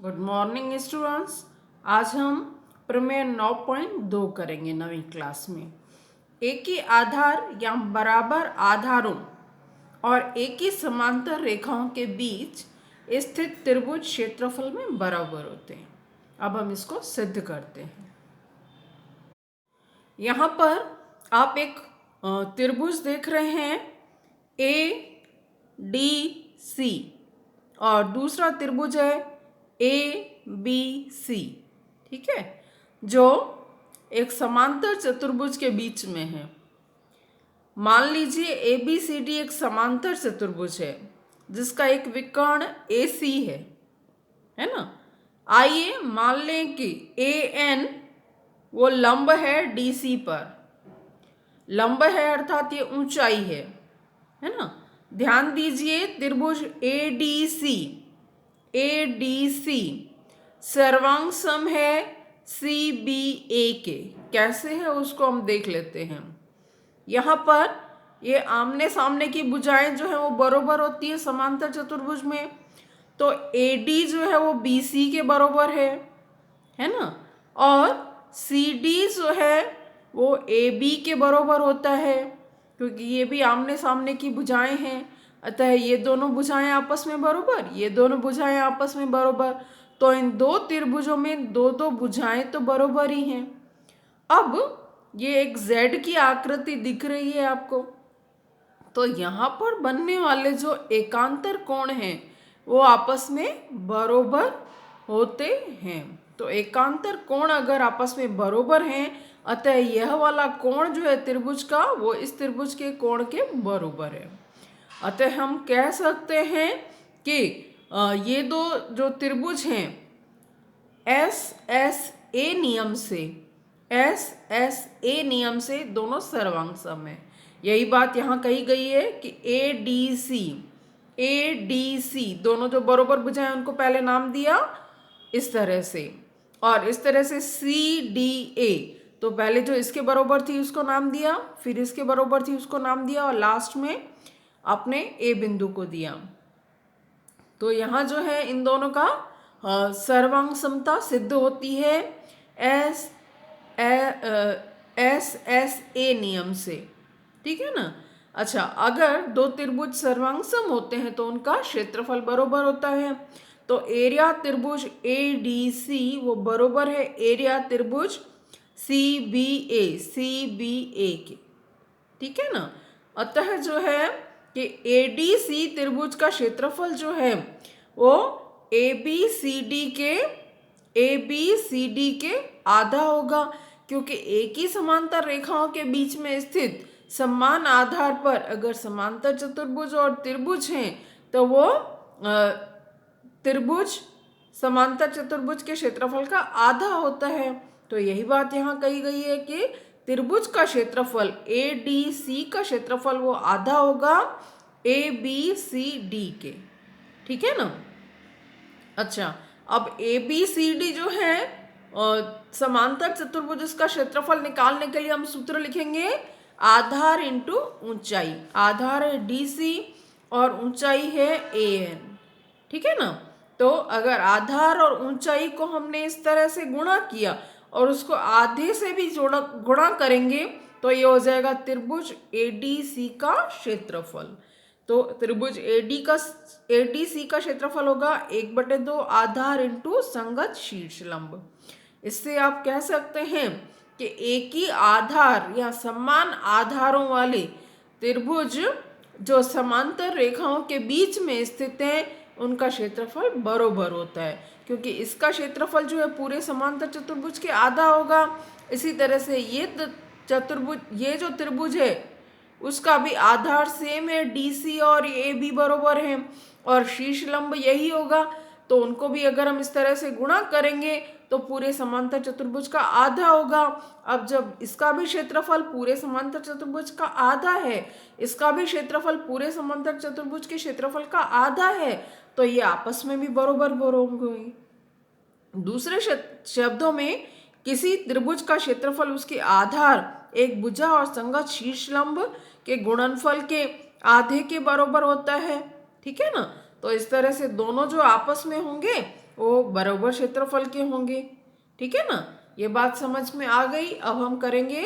Good morning students. आज हम प्रमेय 9.2 करेंगे नवीं क्लास में। एक ही आधार या बराबर आधारों और एक ही समांतर रेखाओं के बीच स्थित त्रिभुज क्षेत्रफल में बराबर होते हैं। अब हम इसको सिद्ध करते हैं। यहाँ पर आप एक त्रिभुज देख रहे हैं ए डी सी और दूसरा त्रिभुज है ए बी सी। ठीक है, जो एक समांतर चतुर्भुज के बीच में है। मान लीजिए ए बी सी डी एक समांतर चतुर्भुज है जिसका एक विकर्ण ए सी है ना। आइए मान लें कि ए एन वो लंब है डी सी पर। लंब है अर्थात ये ऊंचाई है ना। ध्यान दीजिए त्रिभुज ए डी सी सर्वांग सम है सी बी ए के। कैसे है उसको हम देख लेते हैं। यहाँ पर ये आमने सामने की भुजाएं जो है वो बरोबर होती है समांतर चतुर्भुज में। तो ए डी जो है वो बी सी के बरोबर है ना। और सी डी जो है वो ए बी के बरोबर होता है, क्योंकि ये भी आमने सामने की भुजाएं हैं। अतः ये दोनों भुजाएं आपस में बरोबर, ये दोनों भुजाएं आपस में बरोबर। तो इन दो त्रिभुजों में दो दो भुजाएं तो बरोबर ही हैं। अब ये एक Z की आकृति दिख रही है आपको। तो यहाँ पर बनने वाले जो एकांतर कोण हैं वो आपस में बरोबर होते हैं। तो एकांतर कोण अगर आपस में बरोबर हैं, अतः यह वाला कोण जो है त्रिभुज का वो इस त्रिभुज के कोण के बरोबर है। अतः हम कह सकते हैं कि ये दो जो त्रिभुज हैं एस एस ए नियम से दोनों सर्वांग सम है। यही बात यहाँ कही गई है कि ए डी सी दोनों जो बरोबर भुजाएं उनको पहले नाम दिया इस तरह से, और इस तरह से सी डी ए तो पहले जो इसके बरोबर थी उसको नाम दिया, फिर इसके बरोबर थी उसको नाम दिया, और लास्ट में आपने ए बिंदु को दिया। तो यहाँ जो है इन दोनों का सर्वांग समता सिद्ध होती है एस एस ए नियम से। ठीक है ना। अच्छा, अगर दो त्रिभुज सर्वांग सम होते हैं तो उनका क्षेत्रफल बरोबर होता है। तो एरिया त्रिभुज ए डी सी वो बरोबर है एरिया त्रिभुज सी बी ए के। ठीक है ना। अतः जो है कि ए डी सी त्रिभुज का क्षेत्रफल जो है वो ए बी सी डी के आधा होगा, क्योंकि एक ही समांतर रेखाओं के बीच में स्थित समान आधार पर अगर समांतर चतुर्भुज और त्रिभुज हैं तो वो त्रिभुज समांतर चतुर्भुज के क्षेत्रफल का आधा होता है। तो यही बात यहाँ कही गई है कि त्रिभुज का क्षेत्रफल ए डी सी का क्षेत्रफल वो आधा होगा ए बी सी डी के। ठीक है ना। अच्छा, अब ए बी सी डी जो है समांतर चतुर्भुज का क्षेत्रफल निकालने के लिए हम सूत्र लिखेंगे आधार इंटू ऊंचाई। आधार है डी सी और ऊंचाई है ए एन। ठीक है ना। तो अगर आधार और ऊंचाई को हमने इस तरह से गुणा किया और उसको आधे से भी गुणा करेंगे तो ये हो जाएगा त्रिभुज ए डी सी का क्षेत्रफल। तो त्रिभुज ए डी सी का क्षेत्रफल होगा 1/2 आधार इंटू संगत शीर्ष लंब। इससे आप कह सकते हैं कि एक ही आधार या समान आधारों वाले त्रिभुज जो समांतर रेखाओं के बीच में स्थित है उनका क्षेत्रफल बरोबर होता है, क्योंकि इसका क्षेत्रफल जो है पूरे समांतर चतुर्भुज के आधा होगा। इसी तरह से ये जो त्रिभुज है उसका भी आधार सेम है डी सी और ए बी बरोबर है, और शीर्ष लंब यही होगा। तो उनको भी अगर हम इस तरह से गुणा करेंगे तो पूरे समांतर चतुर्भुज का आधा होगा। अब जब इसका भी क्षेत्रफल पूरे समांतर चतुर्भुज का आधा है, इसका भी क्षेत्रफल पूरे समांतर चतुर्भुज के क्षेत्रफल का आधा है, तो ये आपस में भी बरोबर होंगे। दूसरे शब्दों में किसी त्रिभुज का क्षेत्रफल उसके आधार एक भुजा और संगत शीर्ष लंब के गुणनफल के आधे के बराबर होता है। ठीक है ना। तो इस तरह से दोनों जो आपस में होंगे वो बराबर क्षेत्रफल के होंगे। ठीक है ना, ये बात समझ में आ गई। अब हम करेंगे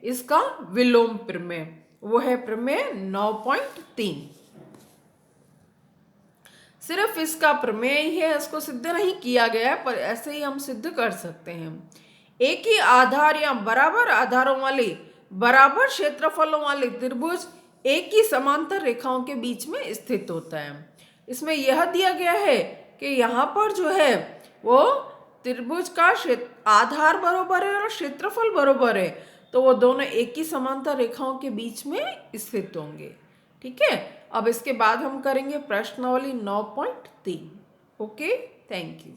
इसका विलोम प्रमेय, वो है प्रमेय 9.3। सिर्फ इसका प्रमेय ही है, इसको सिद्ध नहीं किया गया है, पर ऐसे ही हम सिद्ध कर सकते हैं। एक ही आधार या बराबर आधारों वाले बराबर क्षेत्रफलों वाले त्रिभुज एक ही समांतर रेखाओं के बीच में स्थित होता है। इसमें यह दिया गया है कि यहाँ पर जो है वो त्रिभुज का आधार बराबर है और क्षेत्रफल बराबर है, तो वो दोनों एक ही समांतर रेखाओं के बीच में स्थित होंगे। ठीक है, अब इसके बाद हम करेंगे प्रश्नावली 9.3। Okay, thank you.